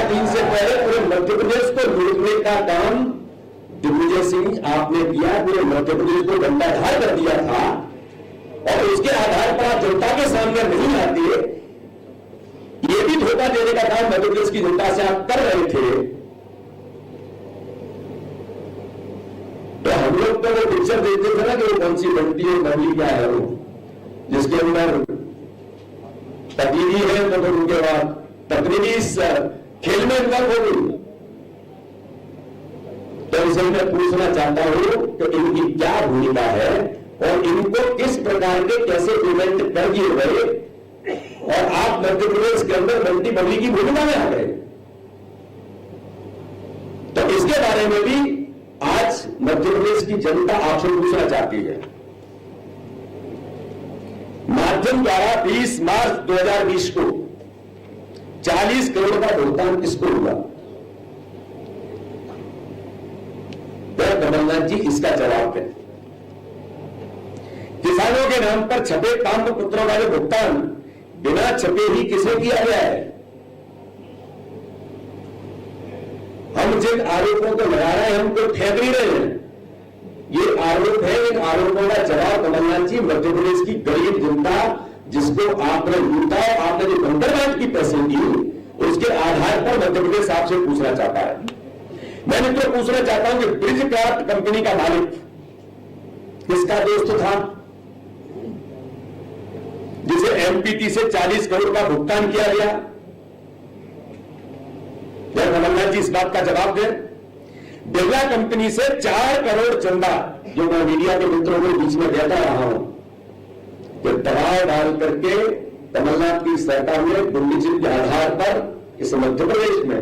2003 से पहले पूरे मध्य प्रदेश को लूटने का काम दिग्विजय सिंह आपने किया, पूरे मध्य प्रदेश को गंडाधार कर दिया था, और उसके आधार पर आप जनता के सामने नहीं आते, ये भी धोखा देने का काम मध्य प्रदेश की जनता से आप कर रहे थे। तो हम लोग तो वो पिक्चर देखते थे ना कि वो कौन सी बंटी और बंटी क्या है, वो जिसके अंदर पत्नी भी है, तो फिर उनके बाद पत्नी भी इस खेल में इन्वॉल्व हो गई। तो इसे मैं पूछना चाहता हूं कि इनकी क्या भूमिका है और इनको किस प्रकार के कैसे पेमेंट कर दिए गए, और आप मध्य प्रदेश के अंदर बंटी बबली की भूमिका में आ गए। तो इसके बारे में भी आज मध्य प्रदेश की जनता आपसे पूछना चाहती है। माध्यम द्वारा 20 मार्च 2020 को 40 करोड़ का भुगतान किसको हुआ? कमलनाथ जी इसका जवाब दें। किसानों के नाम पर छपे ताम्र पत्रों वाले भुगतान बिना छपे ही किसे किया गया है? हम जिन आरोपों को लगा रहे हैं, हमको फेंक नहीं रहे हैं, ये आरोप है। इन आरोपों का जवाब कमलनाथ जी मध्य प्रदेश की गरीब जनता, जिसको आपने लूटा, आपने जो कंटरबांट की पैसे दी, उसके आधार पर मध्य प्रदेश आपसे पूछना चाहता है। मैं मित्रों पूछना चाहता हूं कि ब्रिज क्राफ्ट कंपनी का मालिक किसका दोस्त था, जिसे एमपीटी से 40 करोड़ का भुगतान किया गया? कमलनाथ जी इस बात का जवाब दें। बिरला कंपनी से 4 करोड़ चंदा, जो मैं मीडिया के मित्रों के बीच में देता रहा हूं, कि दबाव डाल करके कमलनाथ की सरकार ने गुंडीचिल के आधार पर इस मध्य प्रदेश में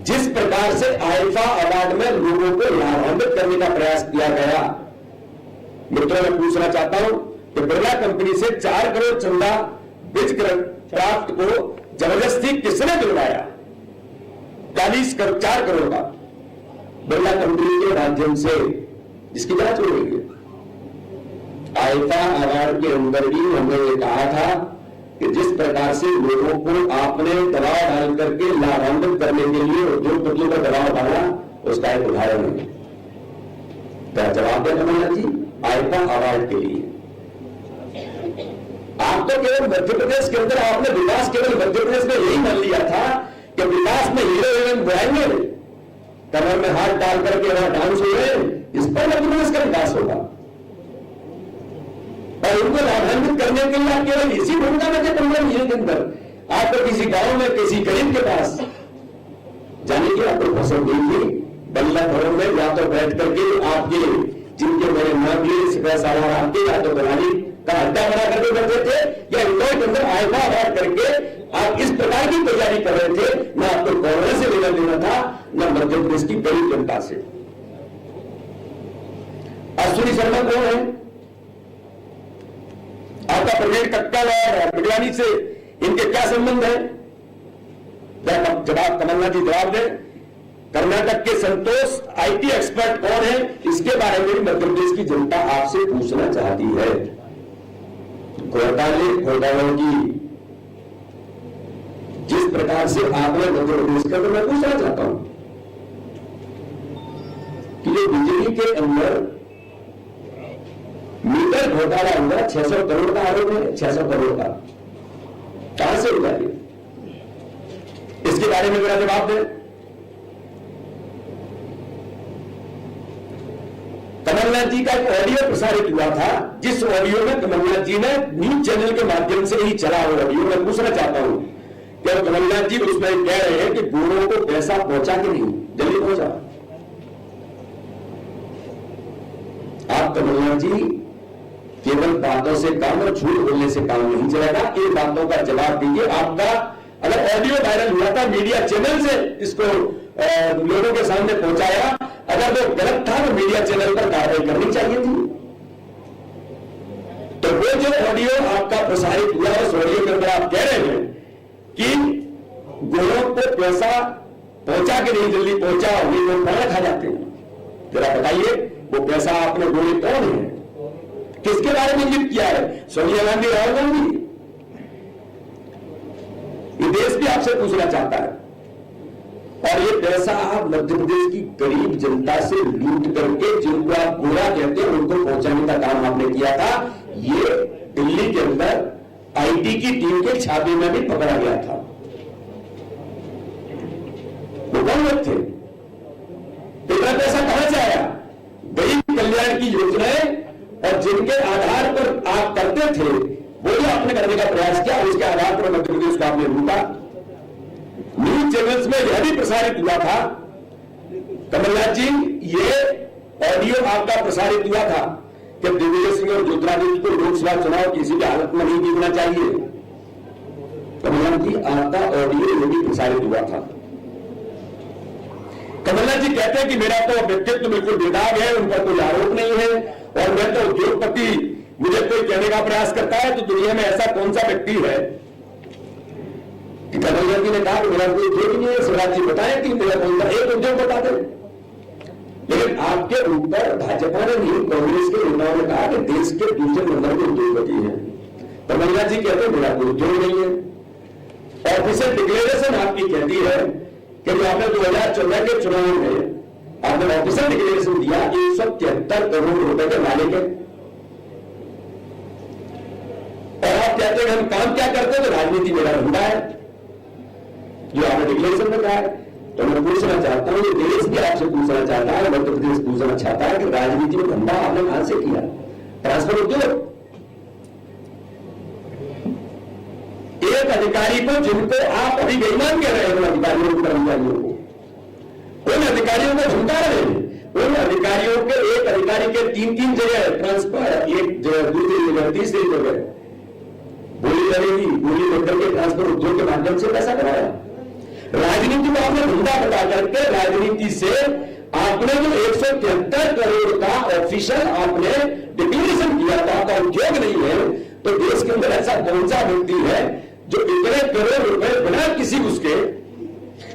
जिस प्रकार से आईफा अवार्ड में लोगों को लाभान्वित करने का प्रयास किया गया, मित्रों मैं पूछना चाहता हूं कि बिरला कंपनी से 4 करोड़ चंदा ब्रिज क्राफ्ट को जबरदस्ती किसने दिलवाया? 4 करोड़ का बिरला कंपनी के माध्यम से, जिसकी जांच हो रही है। आईफा अवार्ड के अंदर भी हमने ये कहा था कि जिस प्रकार से लोगों को आपने दबाव डाल करके लाभान्वित करने के लिए उद्योगपतियों का दबाव डाला, उसका एक उदाहरण है। क्या जवाब दें कमलनाथ जी आईफा अवार्ड के लिए? आप तो केवल मध्य प्रदेश के अंदर आपने विकास केवल मध्य प्रदेश में यही मान लिया था कि विकास में हीरो हीरोइन बुलाएंगे, कमर में हाथ डाल करके वहां डांस हो रहे, इस पर मध्य प्रदेश का विकास होगा। और उनको लाभान्वित करने के लिए आप केवल इसी भूमिका में थे 15 महीने के अंदर। आपको किसी गांव में किसी गरीब के पास जाने की आपको पसंद नहीं थी। बल्ला भवन में या तो बैठ करके आपके जिनके मेरे नाम लिए पैसा आपके या तो बनाली का अड्डा बना करके बैठे थे, या इंदौर के अंदर आईफा अवार्ड करके आप इस प्रकार की तैयारी कर रहे थे। न आपको कांग्रेस से लेना देना था, न मध्य प्रदेश की गरीब जनता से। अश्विनी शर्मा कौन है? आपका प्रवीण कक्कड़ और बिडलानी से इनके क्या संबंध है? जवाब कमलनाथ जी जवाब दें। कर्नाटक के संतोष आईटी एक्सपर्ट कौन है? इसके बारे में मध्य प्रदेश की जनता आपसे पूछना चाहती है। घोटालों की जिस प्रकार से आपने मध्य प्रदेश का, तो मैं पूछना चाहता हूं कि ये बिजली के अंदर मीटर घोटाला हुआ, 600 करोड़ का आरोप है। 600 करोड़ का कहां से उठा लिया? इसके बारे में मेरा जवाब दें। कमलनाथ जी का एक ऑडियो प्रसारित हुआ था, जिस ऑडियो में कमलनाथ जी ने न्यूज चैनल के माध्यम से ही चला हुआ ऑडियो, मैं पूछना चाहता हूं कि कमलनाथ जी उसमें कह रहे हैं कि गोरों को पैसा पहुंचा के नहीं, जल्दी पहुंचा। आप कमलनाथ जी केवल बातों से काम और झूठ बोलने से काम नहीं चलेगा। इन बातों का जवाब दीजिए। आपका अगर ऑडियो वायरल हुआ था, मीडिया चैनल से इसको लोगों के सामने पहुंचाया, अगर वो गलत था तो मीडिया चैनल पर कार्रवाई करनी चाहिए थी। तो वो जो ऑडियो आपका प्रसारित हुआ, उस ऑडियो के अंदर आप कह रहे हैं कि गोरों को पैसा पहुंचा के नहीं, जल्दी पहुंचाओ, ये लोग खाना खा जाते हैं। जरा बताइए वो पैसा आपने गोरे कौन है, किसके बारे में लिख किया है? सोनिया गांधी, राहुल गांधी? देश भी आपसे पूछना चाहता है। और ये पैसा आप मध्य प्रदेश की गरीब जनता से लूट करके जिनको आप गोरा कहते हैं उनको पहुंचाने का काम आपने किया था। ये दिल्ली के अंदर आईटी की टीम के छापे में भी पकड़ा गया था। वो कौन लोग थे? इतना पैसा कहां से आया? गरीब कल्याण की योजनाएं और जिनके आधार पर आप करते थे वही आपने करने का प्रयास किया और उसके आधार पर मध्य प्रदेश को आपने लूटा। न्यूज चैनल्स में यह भी प्रसारित हुआ था, कमलनाथ जी, ये ऑडियो आपका प्रसारित हुआ था कि दिग्विजय सिंह और ज्योतिरादित्य को लोकसभा चुनाव किसी भी हालत में नहीं जीतना चाहिए। कमलनाथ जी, आपका ऑडियो ये भी प्रसारित हुआ था। कमलनाथ जी कहते हैं कि मेरा तो व्यक्तित्व बिल्कुल बेदाग है, उन पर कोई आरोप नहीं है और मैं तो उद्योगपति, मुझे कोई कहने का प्रयास करता है तो दुनिया में ऐसा कौन सा व्यक्ति है कि कमलनाथ जी ने कहा कि मेरा कोई उद्योग नहीं है। शिवराज जी बताएं कि मेरा कौन सा एक उद्योग बता दें। लेकिन आपके ऊपर भाजपा ने नहीं, कांग्रेस के नेताओं ने कहा कि देश के दूसरे नंबर के उद्योगपति हैं। कमलनाथ जी कहते हैं मेरा कोई उद्योग नहीं है। ऑफिशियल डिक्लेरेशन आपकी कहती है कि आपने 2014 के चुनाव में आपने ऑफिशियल डिक्लेरेशन दिया 173 करोड़ रुपए के मालिक है और आप कहते हैं हम काम क्या करते हैं तो राजनीति मेरा धंधा है, जो आपने डिक्लेरेशन में कहा है। तो मैं पूछना चाहता हूं, ये देश भी आपसे पूछना चाहता है, मध्य प्रदेश पूछना चाहता है कि राजनीति में धंधा आपने कहां से किया? ट्रांसफर उद्योग। एक अधिकारी को जिनको आप अभी बेईमान कह रहे हैं, उन अधिकारियों को, कर्मचारियों को, उन अधिकारियों को झुमका रहे हैं। उन अधिकारियों के, एक अधिकारी के 3-3 जगह ट्रांसफर, एक जगह, दूसरी जगह, तीसरी जगह बोली लगेगी, बोली लेकर के ट्रांसफर उद्योग के माध्यम से पैसा कराया। राजनीति को आपने धंधा बता करके राजनीति से आपने जो 173 करोड़ का ऑफिशियल आपने डिक्लेरेशन किया था आपका उद्योग नहीं है, तो देश के अंदर ऐसा कौन सा व्यक्ति है जो इतने करोड़ रुपए बिना किसी उसके,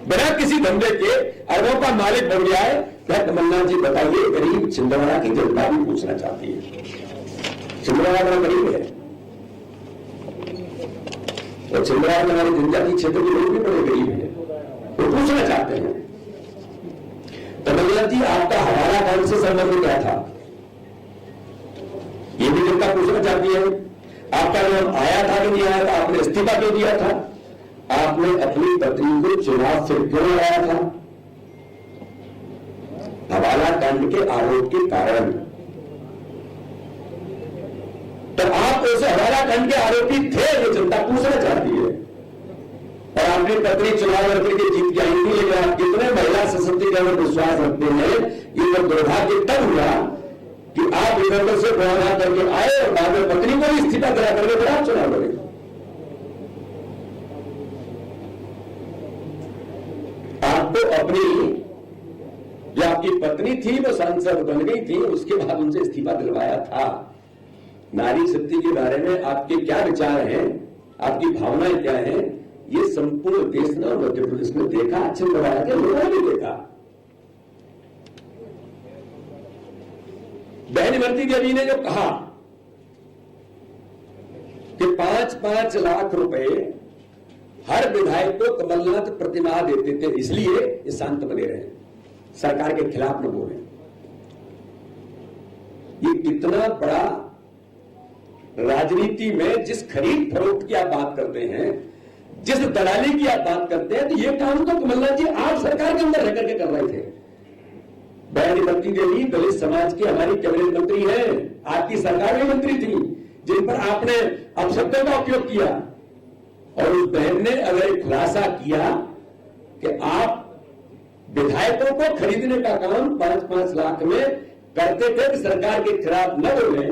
बिना किसी धंधे के अरबों का मालिक बन गया है? क्या कमलनाथ जी बताइए? गरीब छिंदवाड़ा की जनता भी पूछना चाहती है। छिंदवाड़ा बड़ा गरीब है और छिंदवाड़ा में हमारे जनजातीय क्षेत्र के लोग भी बड़े गरीब हैं, वो पूछना चाहते हैं। कमलनाथ जी, आपका हवाला कांड से संबंध क्या था? ये भी जनता पूछना चाहती है। आपका नाम आया था कि नहीं आया था? आपने इस्तीफा क्यों दिया था? आपने अपनी पत्नी को चुनाव से क्यों लगाया था? हवाला कांड के आरोप के कारण। तो आप उस हवाला कांड के आरोपी थे, ये जनता पूछना चाहती है। और आपकी पत्नी चुनाव लड़कर के जीत के आई थी, लेकिन आप कितने महिला सशक्तिकरण में विश्वास रखते हैं? ये तो दुर्भाग्य तब हुआ कि आप इधर से बहाना करके आए और बाद में पत्नी को भी इस्तीफा करा करके फिर आप चुनाव लड़े। आपको अपनी, जो आपकी पत्नी थी वो सांसद बन गई थी, उसके बाद उनसे इस्तीफा दिलवाया था। नारी शक्ति के बारे में आपके क्या विचार हैं, आपकी भावनाएं क्या हैं, ये संपूर्ण देश ने और मध्य प्रदेश में देखा, छिंदवाड़ा के लोगों ने देखा। बहन इमरती देवी ने जो कहा कि 5-5 लाख रुपए हर विधायक को कमलनाथ प्रतिमाह देते थे, इसलिए ये शांत बने रहे, सरकार के खिलाफ न बोले। ये कितना बड़ा राजनीति में जिस खरीद फरोख्त की आप बात करते हैं, जिस दलाली की आप बात करते हैं, तो ये काम तो कमलनाथ जी आप सरकार के अंदर रह करके कर रहे थे। बहन इमरती देवी दलित समाज की हमारी कैबिनेट मंत्री है, आपकी सरकार में मंत्री थी, जिन पर आपने अपशब्दों का उपयोग किया। और उस बहन ने अगर एक खुलासा किया कि आप विधायकों को खरीदने का काम 5-5 लाख में करते थे कि सरकार के खिलाफ न बोले,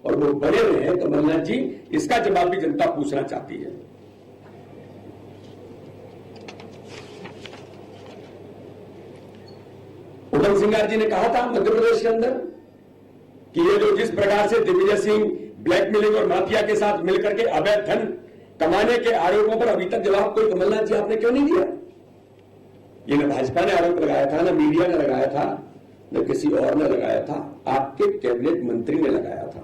और वो बने रहे कमलनाथ जी, इसका जवाब भी जनता पूछना चाहती है। उत्तम सिंगार जी ने कहा था मध्य प्रदेश के अंदर कि ये जो जिस प्रकार से दिग्विजय सिंह ब्लैकमेलिंग और माफिया के साथ मिलकर के अवैध धन कमाने के आरोपों पर अभी तक जवाब कोई कमलनाथ जी आपने क्यों नहीं दिया? ये न भाजपा ने आरोप लगाया था, न मीडिया ने लगाया था, न किसी और ने लगाया था, आपके कैबिनेट मंत्री ने लगाया था।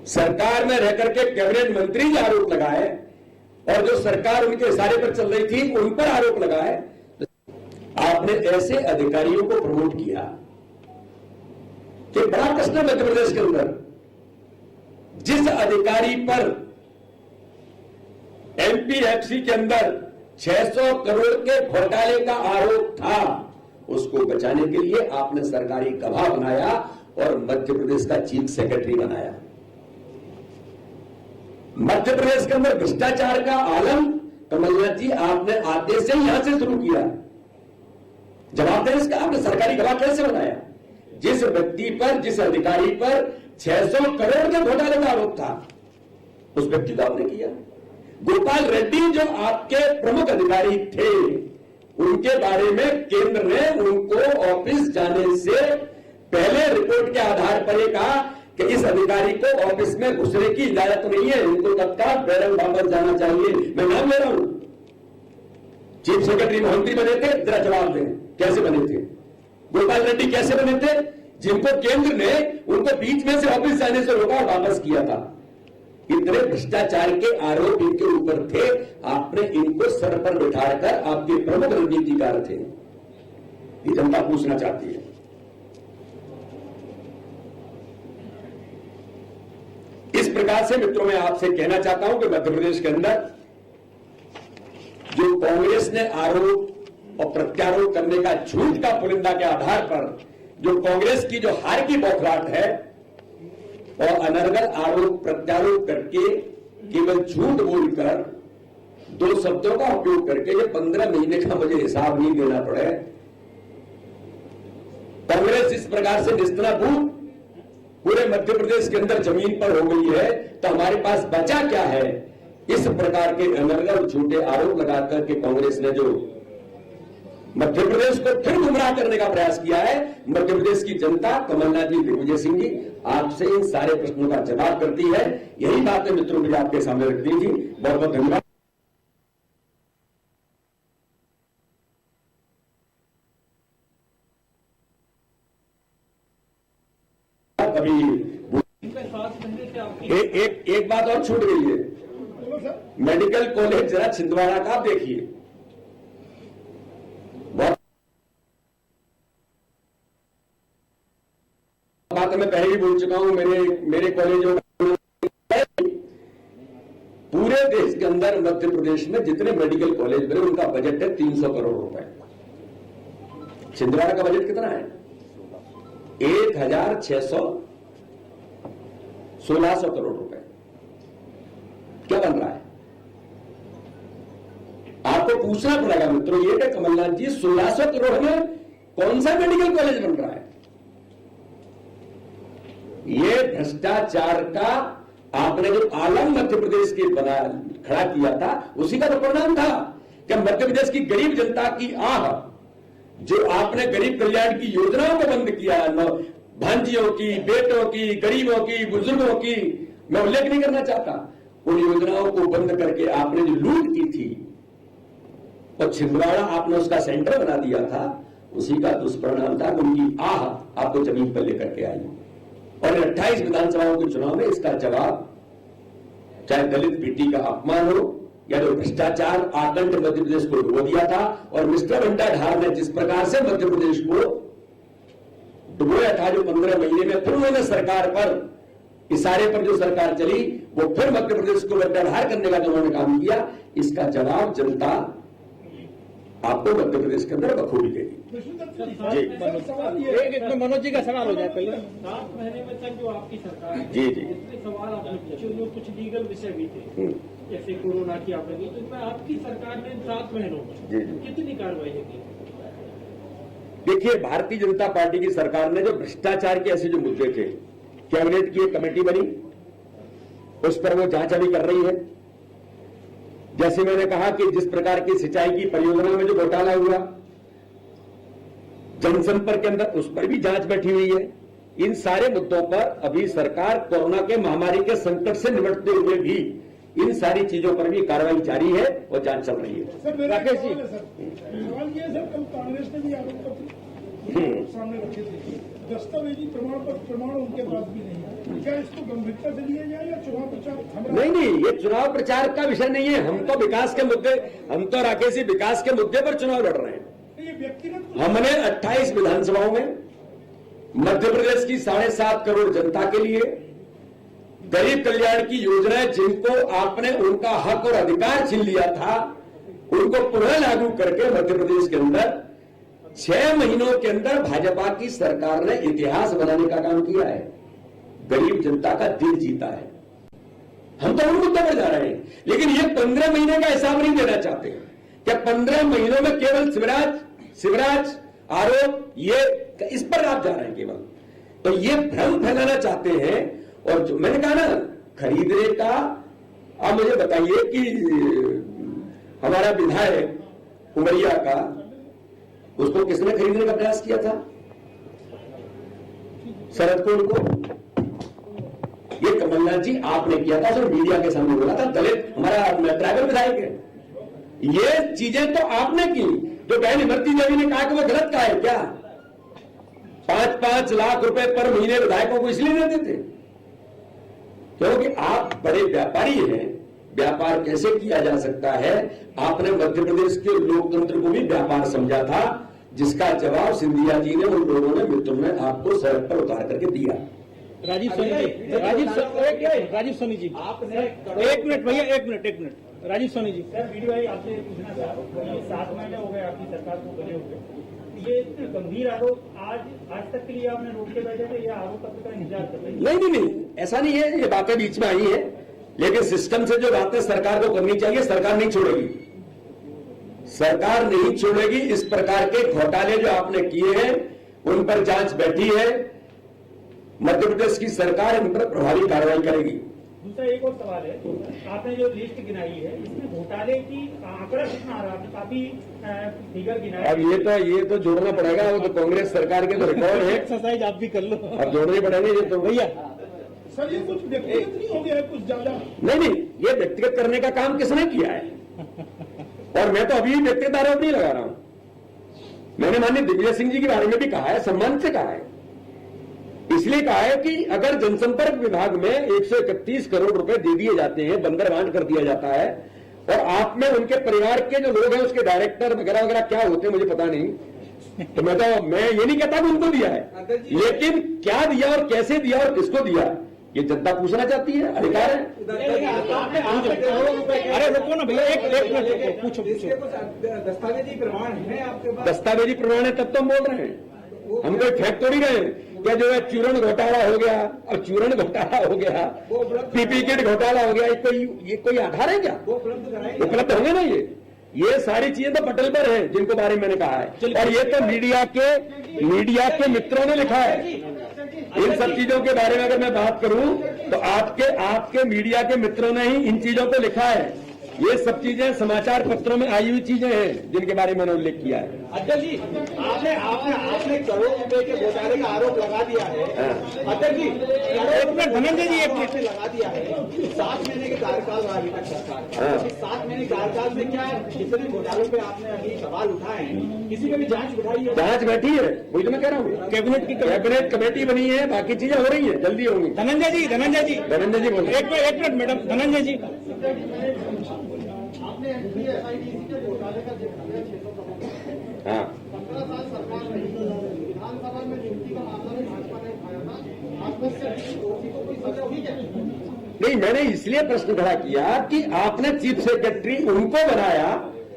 सरकार में रहकर के कैबिनेट मंत्री जो आरोप लगाए और जो सरकार उनके इशारे पर चल रही थी उन पर आरोप लगा है। आपने ऐसे अधिकारियों को प्रमोट किया कि बड़ा प्रश्न है मध्य प्रदेश के अंदर। जिस अधिकारी पर एमपीएफसी के अंदर 600 करोड़ के घोटाले का आरोप था, उसको बचाने के लिए आपने सरकारी गवाह बनाया और मध्य प्रदेश का चीफ सेक्रेटरी बनाया। मध्य प्रदेश के अंदर भ्रष्टाचार का आलम कमलनाथ जी आपने आते से यहां से शुरू किया। जवाब दें इसका, आपने सरकारी गवाह कैसे बनाया? जिस व्यक्ति पर, जिस अधिकारी पर 600 करोड़ के घोटाले का आरोप था, उस व्यक्ति को आपने किया। गोपाल रेड्डी जो आपके प्रमुख अधिकारी थे, उनके बारे में केंद्र ने उनको ऑफिस जाने से पहले रिपोर्ट के आधार पर यह कहा कि इस अधिकारी को ऑफिस में घुसने की इजाजत नहीं है, इनको तत्काल बैरक वापस जाना चाहिए। मैं नाम ले रहा हूं। चीफ सेक्रेटरी मंत्री बने थे, जरा जवाब दें कैसे बने थे? गोपाल रेड्डी कैसे बने थे? जिनको केंद्र ने उनको बीच में से ऑफिस जाने से रोका और वापस किया था। इतने भ्रष्टाचार के आरोप इनके ऊपर थे, आपने इनको सर पर बिठाकर, आपके प्रमुख रणनीतिकार थे। ये जनता पूछना चाहती है। इस प्रकार से मित्रों मैं आपसे कहना चाहता हूं कि मध्य प्रदेश के अंदर जो कांग्रेस ने आरोप और प्रत्यारोप करने का झूठ का पुलिंदा के आधार पर जो कांग्रेस की जो हार की बौखलाहट है और अनर्गल आरोप प्रत्यारोप करके केवल झूठ बोलकर दो शब्दों का उपयोग करके ये 15 महीने का मुझे हिसाब नहीं देना पड़े, कांग्रेस इस प्रकार से निस्तना-बूत पूरे मध्य प्रदेश के अंदर जमीन पर हो गई है, तो हमारे पास बचा क्या है? इस प्रकार के अनर्गल झूठे आरोप लगाकर के कांग्रेस ने जो मध्य प्रदेश को फिर गुमराह करने का प्रयास किया है। मध्य प्रदेश की जनता, कमलनाथ जी, दिग्विजय सिंह जी, आपसे इन सारे प्रश्नों का जवाब करती है। यही बातें मित्रों मुझे आपके सामने रख दी थी। बहुत बहुत धन्यवाद। अभी एक बात और छूट गई है, मेडिकल कॉलेज जरा छिंदवाड़ा का आप देखिए। बात मैं पहले ही बोल चुका हूं, मेरे कॉलेजों पूरे देश के अंदर मध्य प्रदेश में जितने मेडिकल कॉलेज बने उनका बजट है 300 करोड़ रुपए। छिंदवाड़ा का बजट कितना है? 1600 करोड़ रुपए। क्या बन रहा है? आपको पूछना पड़ेगा मित्रों ये कि कमलनाथ जी 1600 करोड़ में कौन सा मेडिकल कॉलेज बन रहा है? ये भ्रष्टाचार का आपने जो आलम मध्य प्रदेश के खड़ा किया था, उसी का तो परिणाम था कि मध्य प्रदेश की गरीब जनता की आह, जो आपने गरीब कल्याण की योजनाओं को बंद किया, भांजियों की, बेटों की, गरीबों की, बुजुर्गों की, मैं उल्लेख नहीं करना चाहता, उन योजनाओं को बंद करके आपने जो लूट की थी और छिंदवाड़ा आपने उसका सेंटर बना दिया था, उसी का दुष्परिणाम था। उनकी आह आपको जमीन पर लेकर के आई और 28 विधानसभाओं के चुनाव में इसका जवाब, चाहे दलित बेटी का अपमान हो या जो भ्रष्टाचार आकंठ मध्य प्रदेश को डुबो दिया था, और मिस्टर भंडारधार ने जिस प्रकार से मध्य प्रदेश को डुबोया था, जो 15 महीने में फिर उन्होंने सरकार पर इशारे पर जो सरकार चली, वो फिर मध्य प्रदेश को बर्ताहार करने का जो उन्होंने काम किया, इसका जवाब जनता आपको मध्य प्रदेश के अंदर बखूबी देगी। मनोज जी का सवाल हो जाए पहले। 7 महीने में तक जो आपकी सरकार है, जी इसमें सवाल आपने पूछे, जो कुछ लीगल विषय भी थे, जैसे कोरोना की आपने की, तो इसमें आपकी सरकार ने 7 महीनों में कितनी कार्रवाई की? देखिए, भारतीय जनता पार्टी की सरकार ने जो भ्रष्टाचार के ऐसे जो मुद्दे थे, कैबिनेट की एक कमेटी बनी, उस पर वो जांच अभी कर रही है। जैसे मैंने कहा कि जिस प्रकार की सिंचाई की परियोजना में जो घोटाला हुआ जनसंपर्क के अंदर, उस पर भी जांच बैठी हुई है। इन सारे मुद्दों पर अभी सरकार कोरोना के महामारी के संकट से निपटते हुए भी इन सारी चीजों पर भी कार्रवाई जारी है और जांच चल रही है। राकेश जी, सवाल ये है सर, कल कांग्रेस ने भी आरोप सामने रखे थे, दस्तावेजी प्रमाण पत्र प्रमाण उनके पास भी नहीं है। क्या इसको गंभीरता से लिया जाए या चुनाव प्रचार? नहीं, ये चुनाव प्रचार का विषय नहीं है। हम तो विकास के मुद्दे, हम तो राकेश जी विकास के मुद्दे पर चुनाव लड़ रहे हैं। ये व्यक्तिगत हमने 28 विधानसभाओं में मध्य प्रदेश की 7.5 करोड़ जनता के लिए गरीब कल्याण की योजनाएं, जिनको आपने उनका हक और अधिकार छीन लिया था, उनको पुनः लागू करके मध्य प्रदेश के अंदर 6 महीनों के अंदर भाजपा की सरकार ने इतिहास बनाने का काम किया है। गरीब जनता का दिल जीता है। हम तो उन मुद्दों पर जा रहे हैं, लेकिन ये 15 महीने का हिसाब नहीं देना चाहते। क्या 15 महीनों में केवल शिवराज आरोप, ये इस पर आप जा रहे हैं केवल? तो ये भ्रम फैलाना चाहते हैं। और जो मैंने कहा ना, खरीदने का, आप मुझे बताइए कि हमारा विधायक उमरिया का, उसको किसने खरीदने का प्रयास किया था? शरद कोल को। ये कमलनाथ जी आपने किया था, जो मीडिया के सामने बोला था, दलित हमारा ट्राइबल विधायक है। ये चीजें तो आपने की। जो बहन इमरती देवी ने कहा कि वो गलत कहा है क्या? 5-5 लाख रुपए पर महीने विधायकों को इसलिए देते थे क्योंकि आप बड़े व्यापारी हैं। व्यापार कैसे किया जा सकता है? आपने मध्य प्रदेश के लोकतंत्र को भी व्यापार समझा था, जिसका जवाब सिंधिया जी ने, उन लोगों ने, मित्रों ने आपको सड़क पर उतार करके दिया। राजीव सोनी जी, आपने एक मिनट भैया, एक minute Rajiv Soni ji. Sir, video I आपसे पूछना चाह रहा हूँ, ये 7 महीने हो गए आपकी सरकार को बने हुए, ये इतने गंभीर आरोप आज तक के लिए आपने रोक के बैठे थे, या आरोप पत्र का इंतजार कर रहे हैं? नहीं, ऐसा नहीं है। ये बातें बीच में आई है, लेकिन सिस्टम से जो बातें सरकार को करनी चाहिए, सरकार नहीं छोड़ेगी। सरकार नहीं छोड़ेगी। इस प्रकार के घोटाले जो आपने किए हैं, उन पर जांच बैठी है। मध्य प्रदेश की सरकार इन पर प्रभावी कार्रवाई करेगी। दूसरा एक और सवाल है, आपने जो लिस्ट गिनाई है, इसमें घोटाले की आंकड़ा कितना आ रहा है? काफी फिगर गिनाए। अब ये तो जोड़ना पड़ेगा। वो तो कांग्रेस सरकार के तो रिकॉर्ड है, एक्सरसाइज आप भी कर लो। अब जोड़ने पड़ेंगे ये तो भैया। सर, ये कुछ व्यक्तिगत नहीं हो गया है कुछ ज्यादा? नहीं, ये व्यक्तिगत करने का काम किसने किया है? और मैं तो अभी व्यक्तिगत आरोप नहीं लगा रहा हूं। मैंने माननीय दिग्विजय सिंह जी के बारे में भी कहा है, सम्मान से कहा है। इसलिए कहा है कि अगर जनसंपर्क विभाग में 131 करोड़ रुपए दे दिए जाते हैं, बंदर बांट कर दिया जाता है, और आप में उनके परिवार के जो लोग हैं, उसके डायरेक्टर वगैरह वगैरह क्या होते हैं मुझे पता नहीं, तो मैं ये नहीं कहता कि उनको दिया है, लेकिन क्या दिया और कैसे दिया और किसको दिया, ये जनता पूछना चाहती है, अधिकार है। अरे रुको ना भैया, एक मिनट पूछो। दस्तावेजी प्रमाण है आपके पास? दस्तावेजी प्रमाण है, तब तो हम बोल रहे हैं। हम कोई फेंक तो नहीं रहे क्या? जो है चूरण घोटाला हो गया, और चूरण घोटाला हो गया, पीपी किट घोटाला हो गया, ये कोई आधार है क्या? उपलब्ध होंगे ना। ये सारी चीजें तो पटल पर है, जिनको बारे में मैंने कहा है, और ये तो मीडिया के मित्रों ने लिखा है। इन सब चीजों के बारे में अगर मैं बात करूं तो आपके मीडिया के मित्रों ने ही इन चीजों को लिखा है। ये सब चीजें समाचार पत्रों में आई हुई चीजें हैं, जिनके बारे में मैंने उल्लेख किया है। अध्यक्ष जी, आपने करोड़ रुपए के घोटाले का आरोप लगा दिया है। अध्यक्ष जी, एक मिनट धनंजय जी, एक मिनट लगा दिया है। 7 महीने के कार्यकाल रहा अभी तक सरकार। 7 महीने कार्यकाल में क्या जितने घोटालों पे आपने अभी सवाल उठाए हैं, किसी में भी जांच उठाई है? जांच बैठी है, वही तो मैं कह रहा हूँ। कैबिनेट कमेटी बनी है, बाकी चीजें हो रही है, जल्दी होंगी। धनंजय जी बोलो। एक मिनट मैडम, धनंजय जी। आपने एसआईटीसी के घोटाले का जिक्र किया, 600 करोड़। हाँ, 15 साल सरकार रही, विधानसभा में नियुक्ति का मामला भी भाजपा ने उठाया था। आपने से दोषी को कोई सजा हुई क्या? नहीं, मैंने इसलिए प्रश्न खड़ा किया कि आपने चीफ सेक्रेटरी उनको बनाया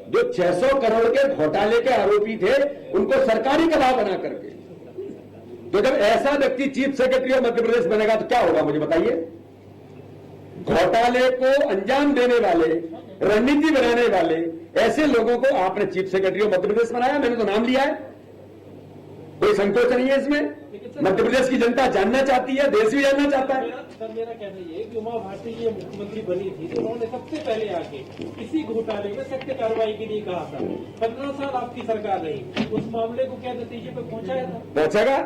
जो 600 करोड़ के घोटाले के आरोपी थे, उनको सरकारी गवाह बना करके। तो जब ऐसा व्यक्ति chief secretary of Madhya Pradesh बनेगा तो क्या होगा, मुझे बताइए। घोटाले को अंजाम देने वाले, रणनीति बनाने वाले ऐसे लोगों को आपने chief secretary of Madhya Pradesh बनाया। मैंने तो नाम लिया है, कोई संकोच नहीं है इसमें। मध्य प्रदेश की जनता जानना चाहती है, देश भी जानना चाहता है। सर, मेरा कहना ये है कि उमा भारती जी मुख्यमंत्री बनी थी तो उन्होंने सबसे पहले आके इसी घोटाले में सख्त कार्रवाई के लिए कहा था। 15 साल आपकी सरकार रही, उस मामले को क्या नतीजे पर पहुंचाया था? पहुंचेगा,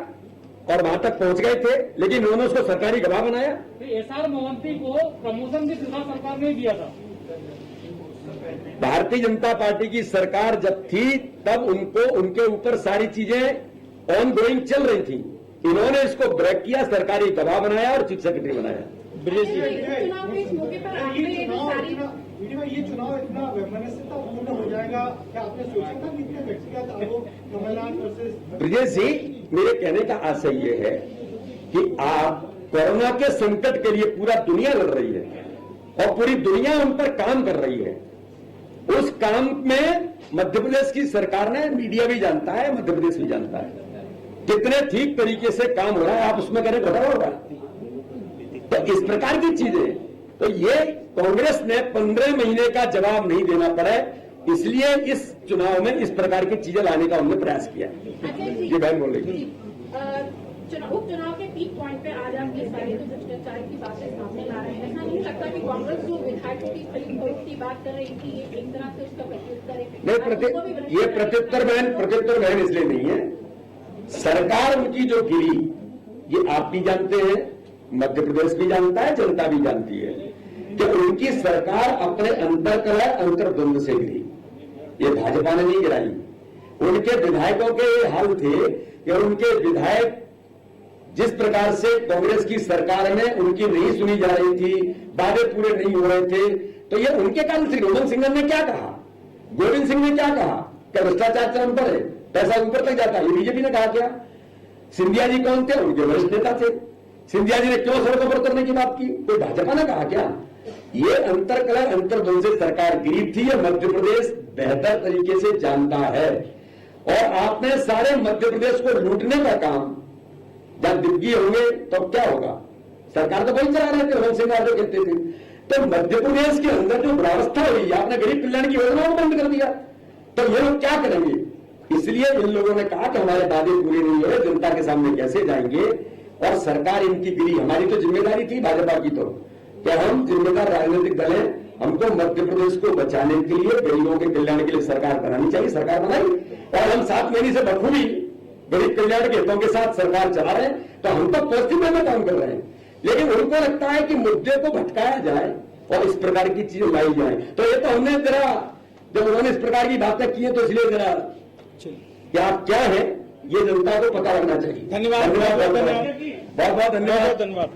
और वहां तक पहुंच गए थे, लेकिन उन्होंने उसको सरकारी गवाह बनाया। एसआर मोहंती को प्रमोशन भी सुधा सरकार ने दिया था। भारतीय जनता पार्टी की सरकार जब थी तब उनको, उनके ऊपर सारी चीजें ऑन गोइंग चल रही थी। इन्होंने इसको ब्रेक किया, सरकारी गवाह बनाया और चीफ सेक्रेटरी बनाया। ब्रिजेश जी, चुनाव के इस मौके पर आपने ये सारी ये चुनाव इतना वैमनस्यतापूर्ण हो जाएगा, क्या आपने सोचा था कि इतने व्यक्तिगत आरोप कमलनाथ वर्सेस? ब्रिजेश जी, मेरे कहने का आशय ये है कि आप कोरोना के संकट के लिए पूरा दुनिया लड़ रही है और पूरी दुनिया उन पर काम कर रही है। उस काम में मध्य प्रदेश की सरकार ने, मीडिया भी जानता है, मध्य प्रदेश भी जानता है कितने ठीक तरीके से काम हो रहा है। आप उसमें करें घटाव होगा, तो इस प्रकार की चीजें, तो ये कांग्रेस ने 15 महीने का जवाब नहीं देना पड़े, इसलिए इस चुनाव में इस प्रकार की चीजें लाने का उन्होंने प्रयास किया। ये बहन बोल रही उपचुनाव के पीक पॉइंट पे आज आप ये सारे जो भ्रष्टाचार की बातें सामने ला रहे हैं, ऐसा नहीं लगता कि कांग्रेस जो विधायकों की खरीद की बात कर रही थी, ये एक तरह से उसका प्रत्युत्तर है? नहीं, ये प्रत्युत्तर बहन इसलिए नहीं है। सरकार उनकी जो गिरी, ये आप भी जानते हैं, मध्य प्रदेश भी जानता है, जनता भी जानती है कि उनकी सरकार अपने अंतर्कलह अंतर्द्वंद से गिरी। ये भाजपा ने नहीं गिराई। उनके विधायकों के ये हाल थे कि उनके विधायक जिस प्रकार से कांग्रेस की सरकार में उनकी नहीं सुनी जा रही थी, वादे पूरे नहीं हो रहे थे, तो ये उनके कारण श्री रोहन सिंह ने क्या कहा, गोविंद सिंह ने क्या कहा कि भ्रष्टाचार चरम पर है, पैसा ऊपर तक जाता है, ये बीजेपी ने कहा क्या? सिंधिया जी कौन थे? उनके वरिष्ठ नेता थे। सिंधिया जी ने क्यों सड़कों पर उतरने की बात की? कोई भाजपा ने कहा क्या? ये अंतरकलह अंतर्द्वंद से सरकार गिरी थी। ये मध्य प्रदेश बेहतर तरीके से जानता है और आपने सारे मध्य प्रदेश को लूटने का काम जब दिग्गी होंगे तो क्या होगा? सरकार तो वही चला रहे थे, रोहन सिंह यादव कहते थे। तो मध्य प्रदेश के अंदर जो व्यवस्था हुई, आपने गरीब कल्याण की योजना को बंद कर दिया, तो ये लोग क्या करेंगे? इसलिए इन लोगों ने कहा कि हमारे वादे पूरे नहीं हो रहे, जनता के सामने कैसे जाएंगे, और सरकार इनकी गिरी। हमारी तो जिम्मेदारी थी भाजपा की, तो क्या हम जिम्मेदार राजनीतिक दल हैं, हमको मध्य प्रदेश को बचाने के लिए, गरीबों के कल्याण के लिए सरकार बनानी चाहिए। सरकार बनाई और हम 7 महीने से बखूबी गरीब कल्याण के हितों के साथ सरकार चला रहे हैं, तो हम तो पॉजिटिव वे में काम कर रहे हैं। लेकिन उनको लगता है कि मुद्दे को भटकाया जाए और इस प्रकार की चीजें लाई जाए। तो ये तो हमने जरा, जब उन्होंने इस प्रकार की बातें की है, तो इसलिए जरा कि आप क्या है ये जनता को पता लगना चाहिए। धन्यवाद, बहुत बहुत धन्यवाद। धन्यवाद।